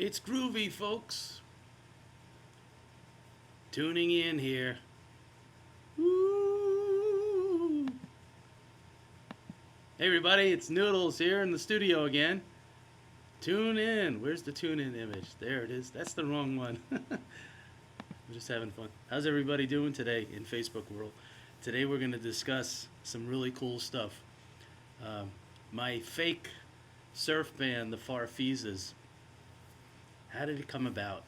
It's groovy, folks. Tuning in here. Woo! Hey, everybody, it's Noodles here in the studio again. Tune in. Where's the tune in image? There it is. That's the wrong one. We're just having fun. How's everybody doing today in Facebook world? Today we're going to discuss some really cool stuff. Um, my fake surf band, the Farfisas. How did it come about?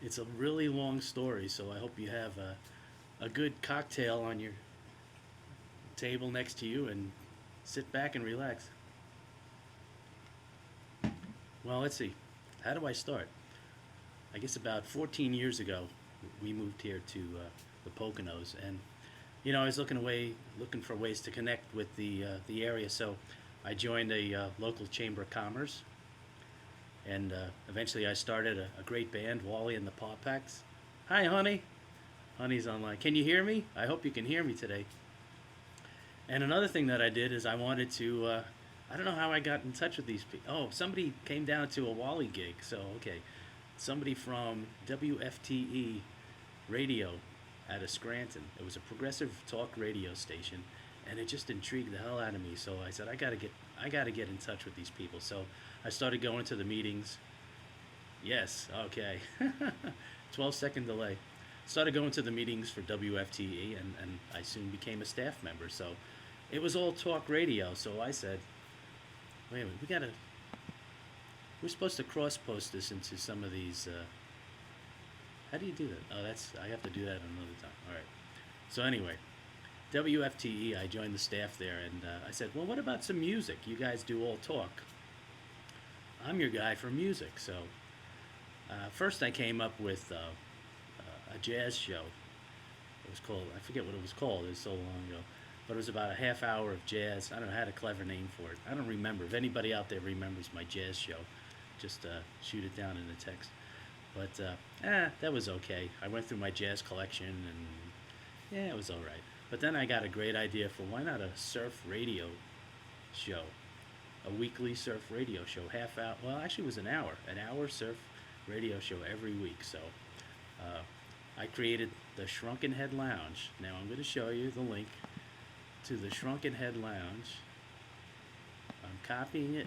It's a really long story, so I hope you have a good cocktail on your table next to you and sit back and relax. Well, let's see. How do I start? I guess about 14 years ago, we moved here to the Poconos, and I was looking for ways to connect with the area. So I joined a local chamber of commerce, and eventually I started a great band, Wally and the Paw Packs. Hi, honey. Honey's online. Can you hear me? I hope you can hear me today. And another thing that I did is I wanted to. I don't know how I got in touch with these people. Oh, somebody came down to a Wally gig. So okay, somebody from WFTE radio out of Scranton. It was a progressive talk radio station, and it just intrigued the hell out of me. So I said, I gotta get in touch with these people. So I started going to the meetings. Yes, okay. 12-second delay. Started going to the meetings for WFTE, and I soon became a staff member. So it was all talk radio. So I said, wait a minute, we're supposed to cross post this into some of these. How do you do that? Oh, I have to do that another time. All right. So anyway, WFTE, I joined the staff there, and I said, well, what about some music? You guys do all talk. I'm your guy for music. So first I came up with a jazz show. It was called, I forget what it was called, it was so long ago. But it was about a half hour of jazz. I don't know, I had a clever name for it. I don't remember. If anybody out there remembers my jazz show, just shoot it down in the text. But that was okay. I went through my jazz collection, and yeah, it was all right. But then I got a great idea for why not a surf radio show, a weekly surf radio show, half hour. Well, actually, it was an hour surf radio show every week. So I created the Shrunken Head Lounge. Now I'm going to show you the link to the Shrunken Head Lounge. I'm copying it.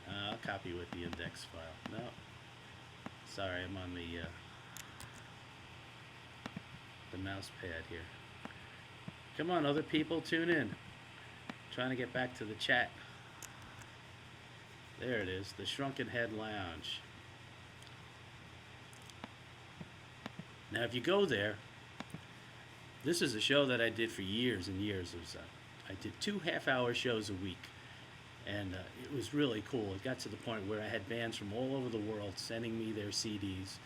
I'll copy with the index file. No. Sorry, I'm on the mouse pad here. Come on, other people, tune in. Trying to get back to the chat. There it is, the Shrunken Head Lounge. Now, if you go there, this is a show that I did for years and years. I did 2 half-hour shows a week. And it was really cool. It got to the point where I had bands from all over the world sending me their CDs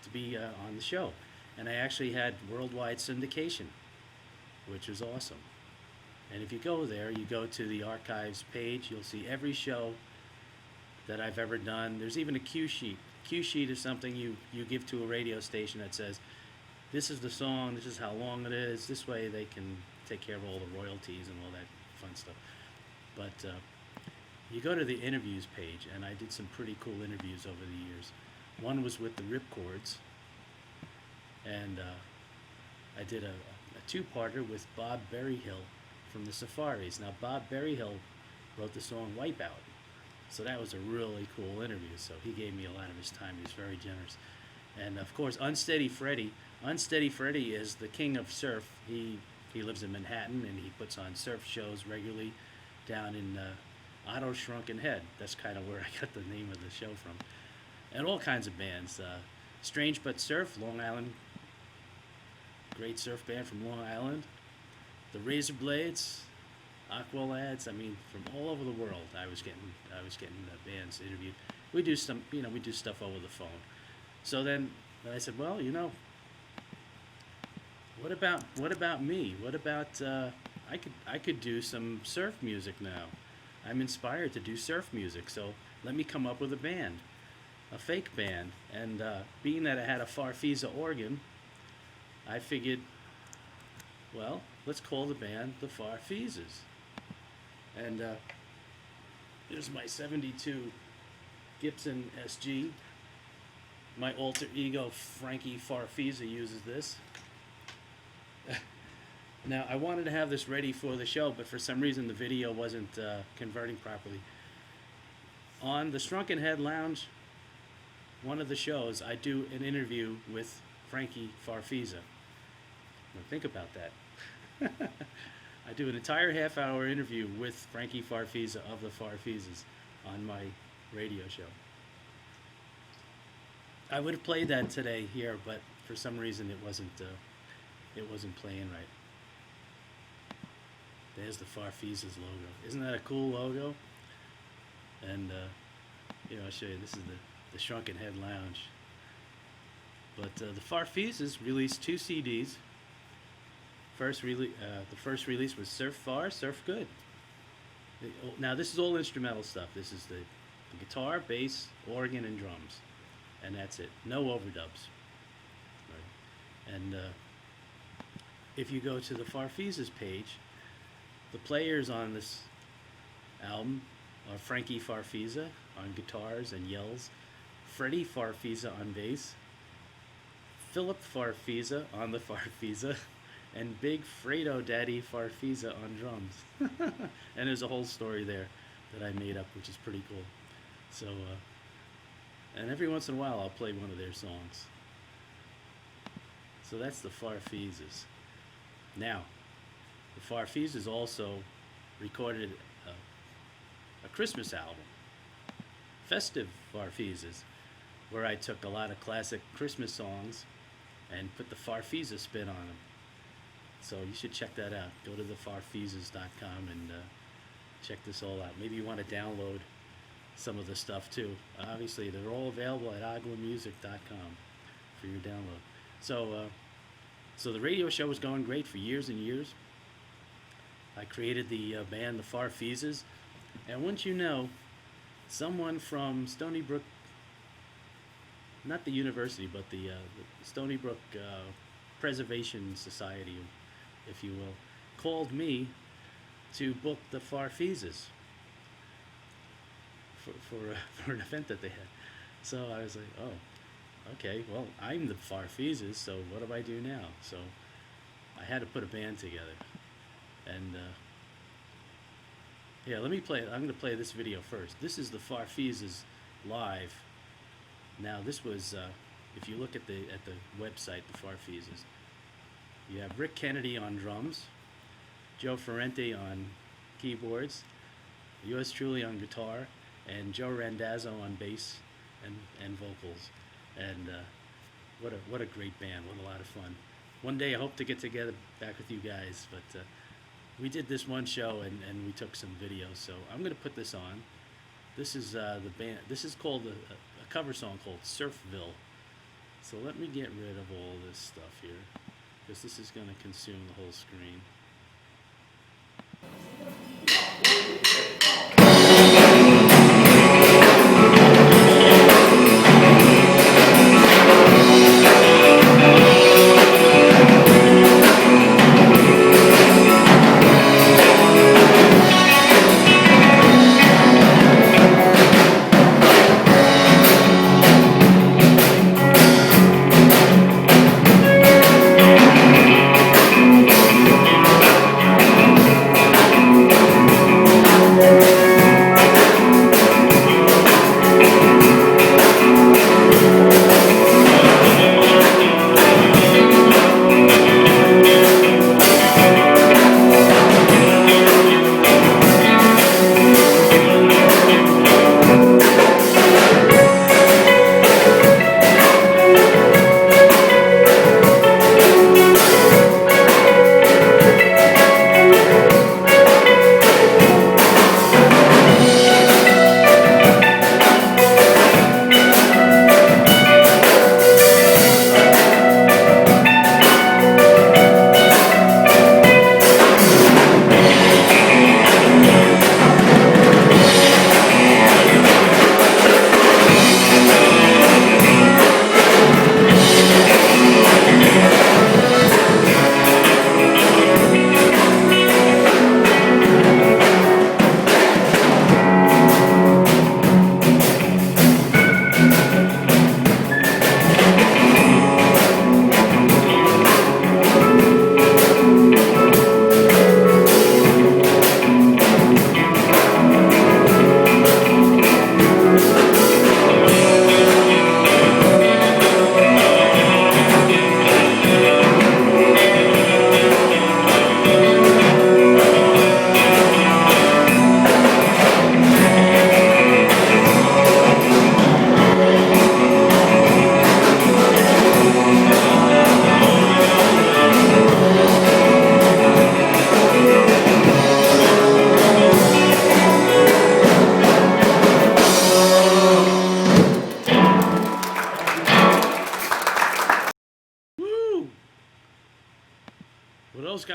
to be on the show. And I actually had worldwide syndication, which was awesome. And if you go there, you go to the archives page, you'll see every show that I've ever done. There's even a cue sheet. Cue sheet is something you give to a radio station that says, this is the song, this is how long it is. This way they can take care of all the royalties and all that fun stuff. But you go to the interviews page, and I did some pretty cool interviews over the years. One was with the Ripcords, and I did a two-parter with Bob Berryhill from the Safaris. Now, Bob Berryhill wrote the song Wipeout, so that was a really cool interview. So he gave me a lot of his time. He was very generous. And, of course, Unsteady Freddy. Unsteady Freddy is the king of surf. He lives in Manhattan, and he puts on surf shows regularly down in Otto Shrunken Head. That's kind of where I got the name of the show from. And all kinds of bands. Strange But Surf, Long Island. Great surf band from Long Island. The Razor Blades, Aqua Lads. I mean, from all over the world, I was getting bands interviewed. We do stuff over the phone. So then I said, well, what about me? What about I could do some surf music now. I'm inspired to do surf music, so let me come up with a band, a fake band. And being that I had a Farfisa organ, I figured, well, let's call the band the Farfisas. And here's my 72 Gibson SG. My alter ego Frankie Farfisa uses this. Now, I wanted to have this ready for the show, but for some reason the video wasn't converting properly. On the Shrunken Head Lounge, one of the shows, I do an interview with Frankie Farfisa. Now, think about that. I do an entire half-hour interview with Frankie Farfisa of the Farfisas on my radio show. I would have played that today here, but for some reason it wasn't playing right. There's the Farfisas logo. Isn't that a cool logo? And I'll show you. This is the Shrunken Head Lounge. But the Farfisas released 2 CDs. The first release was Surf Far, Surf Good. Now this is all instrumental stuff. This is the guitar, bass, organ, and drums, and that's it. No overdubs. Right. And if you go to the Farfisas page, the players on this album are Frankie Farfisa on guitars and yells, Freddie Farfisa on bass, Philip Farfisa on the Farfisa, and Big Fredo Daddy Farfisa on drums. And there's a whole story there that I made up, which is pretty cool. So, and every once in a while I'll play one of their songs. So that's the Farfisas. Now, the Farfisas also recorded a Christmas album, Festive Farfisas, where I took a lot of classic Christmas songs and put the Farfisa spin on them. So you should check that out. Go to thefarfisas.com and check this all out. Maybe you want to download some of the stuff too. Obviously, they're all available at OGWAmusic.com for your download. So the radio show was going great for years and years. I created the band, the Farfisas, and wouldn't you know, someone from Stony Brook, not the university, but the Stony Brook Preservation Society, if you will, called me to book the Farfisas for an event that they had. So I was like, oh, okay, well, I'm the Farfisas, so what do I do now? So I had to put a band together. And yeah, let me play it. I'm going to play this video first. This is the Farfisas live. Now this was, if you look at the website, the Farfisas, you have Rick Kennedy on drums, Joe Ferrante on keyboards, yours truly on guitar, and Joe Randazzo on bass and vocals. And what a great band! What a lot of fun. One day I hope to get together back with you guys, but we did this one show and we took some videos. So I'm going to put this on. This is the band. This is called a cover song called Surfville. So let me get rid of all this stuff here, because this is going to consume the whole screen.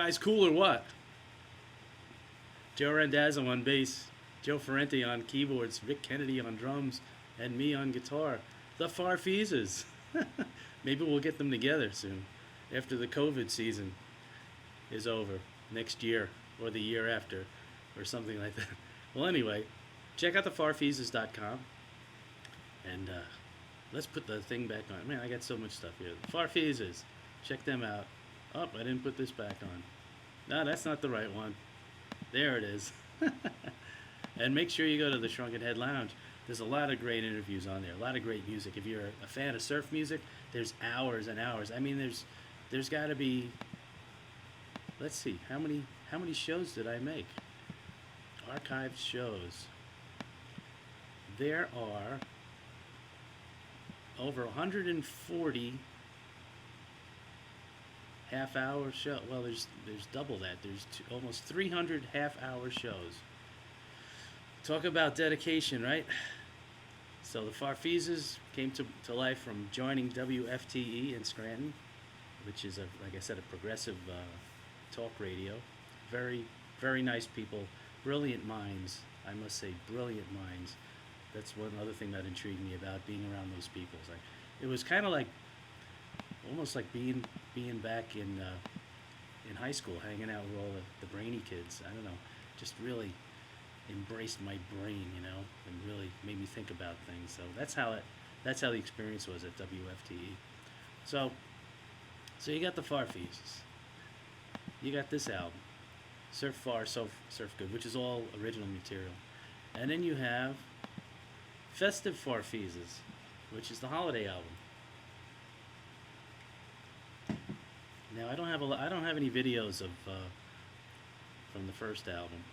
guys cool or what? Joe Randazzo on bass, Joe Ferrante on keyboards, Rick Kennedy on drums, and me on guitar. The Farfisas. Maybe we'll get them together soon, after the COVID season is over, next year, or the year after, or something like that. Well, anyway, check out thefarfisas.com, and let's put the thing back on. Man, I got so much stuff here. The Farfisas, check them out. Oh, I didn't put this back on. No, that's not the right one. There it is. And make sure you go to the Shrunken Head Lounge. There's a lot of great interviews on there, a lot of great music. If you're a fan of surf music, there's hours and hours. I mean, there's got to be, let's see, how many shows did I make? Archived shows. There are over 140 half-hour shows. Well, there's double that. There's almost 300 half-hour shows. Talk about dedication, right? So the Farfisas came to life from joining WFTE in Scranton, which is, like I said, a progressive talk radio. Very, very nice people. Brilliant minds. I must say, brilliant minds. That's one other thing that intrigued me about being around those people. It was kind of like, almost like being back in high school, hanging out with all the brainy kids. I don't know, just really embraced my brain, and really made me think about things. So that's how the experience was at WFTE. So you got the Farfisas. You got this album, Surf Far, Surf Good, which is all original material. And then you have Festive Farfisas, which is the holiday album. Now I don't have any videos of from the first album,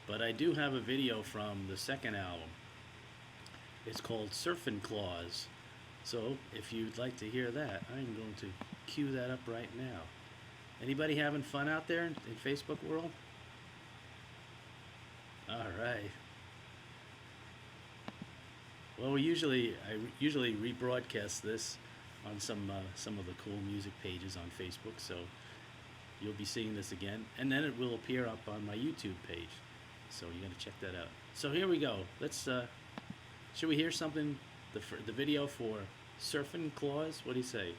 but I do have a video from the second album. It's called Surfin' Claws. So if you'd like to hear that, I'm going to cue that up right now. Anybody having fun out there in Facebook world? All right. Well, I usually rebroadcast this on some of the cool music pages on Facebook, so you'll be seeing this again, and then it will appear up on my YouTube page. So you got to check that out. So here we go. Let's should we hear something? The video for Surfin' Claws. What do you say?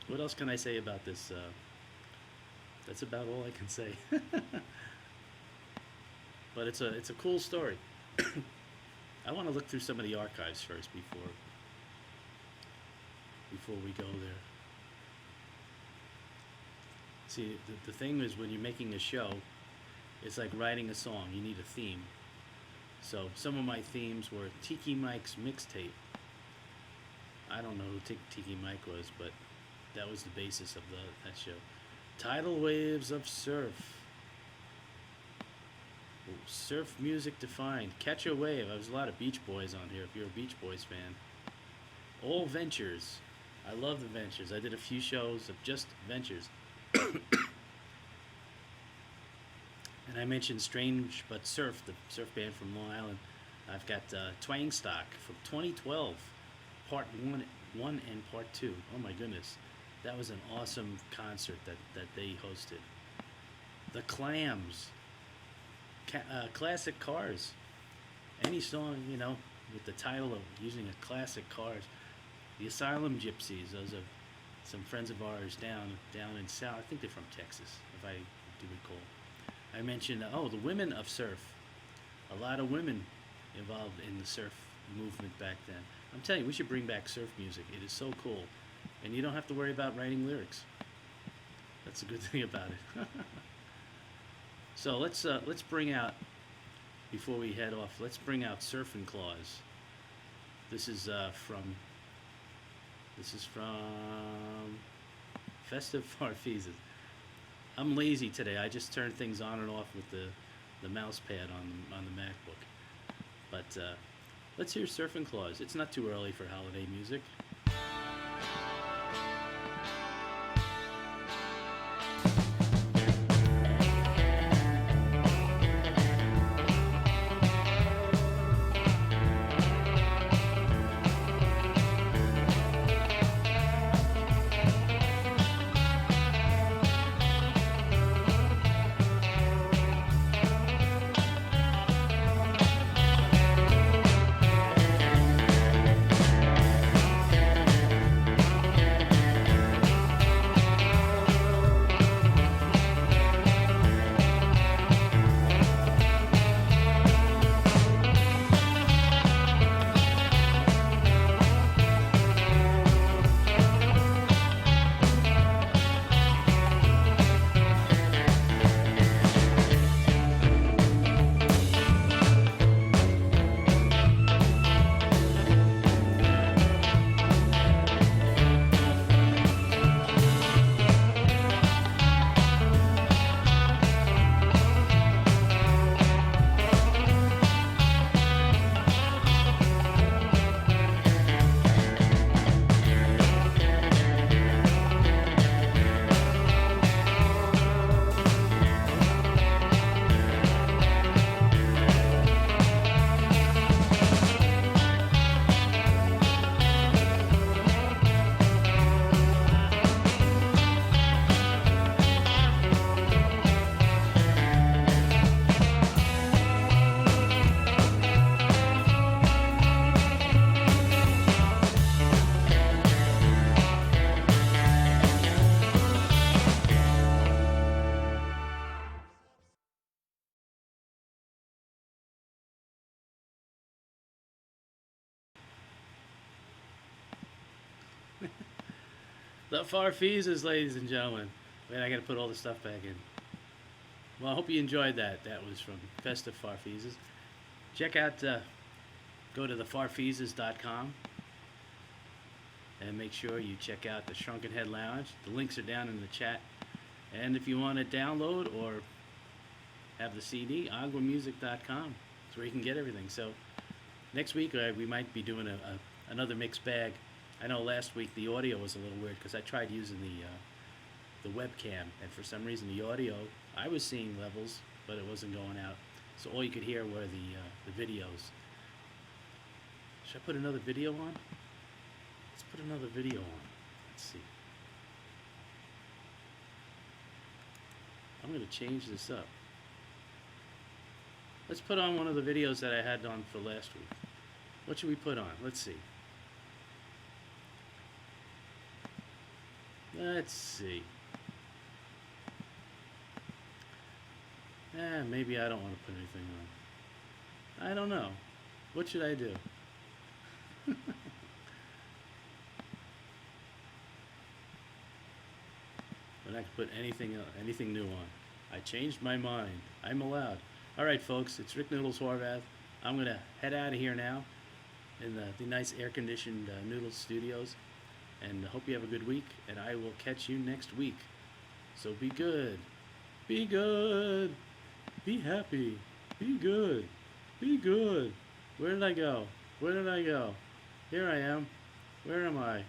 What else can I say about this? That's about all I can say. But it's a cool story. I want to look through some of the archives first before we go there. See, the thing is, when you're making a show, it's like writing a song. You need a theme. So some of my themes were Tiki Mike's mixtape. I don't know who Tiki Mike was, but that was the basis of that show. Tidal Waves of Surf. Surf Music Defined. Catch a Wave. There's a lot of Beach Boys on here if you're a Beach Boys fan. All Ventures. I love the Ventures. I did a few shows of just Ventures. And I mentioned Strange But Surf, the surf band from Long Island. I've got Twang Stock from 2012, Part 1 and Part 2. Oh my goodness. That was an awesome concert that they hosted. The Clams. Classic Cars. Any song, with the title of using a classic Cars. The Asylum Gypsies. Those are some friends of ours down in South. I think they're from Texas, if I do recall. I mentioned, the Women of Surf. A lot of women involved in the surf movement back then. I'm telling you, we should bring back surf music. It is so cool. And you don't have to worry about writing lyrics. That's a good thing about it. So let's bring out, before we head off, let's bring out Surfin' Claws. This is from Festive Farfisas. I'm lazy today. I just turn things on and off with the mouse pad on the MacBook. But let's hear Surfin' Claws. It's not too early for holiday music. The Farfisas, ladies and gentlemen. Man, I gotta put all the stuff back in. Well, I hope you enjoyed that. That was from Festive Farfisas. Check out, go to thefarfisas.com and make sure you check out the Shrunken Head Lounge. The links are down in the chat. And if you want to download or have the CD, OGWAmusic.com. That's where you can get everything. So next week we might be doing another mixed bag. I know last week the audio was a little weird because I tried using the webcam, and for some reason the audio, I was seeing levels, but it wasn't going out. So all you could hear were the videos. Should I put another video on? Let's put another video on. Let's see. I'm going to change this up. Let's put on one of the videos that I had on for last week. What should we put on? Let's see. Let's see. Maybe I don't want to put anything on. I don't know. What should I do? I'm not going to put anything new on. I changed my mind. I'm allowed. All right, folks. It's Rick Noodles Horvath. I'm going to head out of here now in the nice air-conditioned Noodles Studios. And I hope you have a good week. And I will catch you next week. So be good. Be good. Be happy. Be good. Be good. Where did I go? Where did I go? Here I am. Where am I?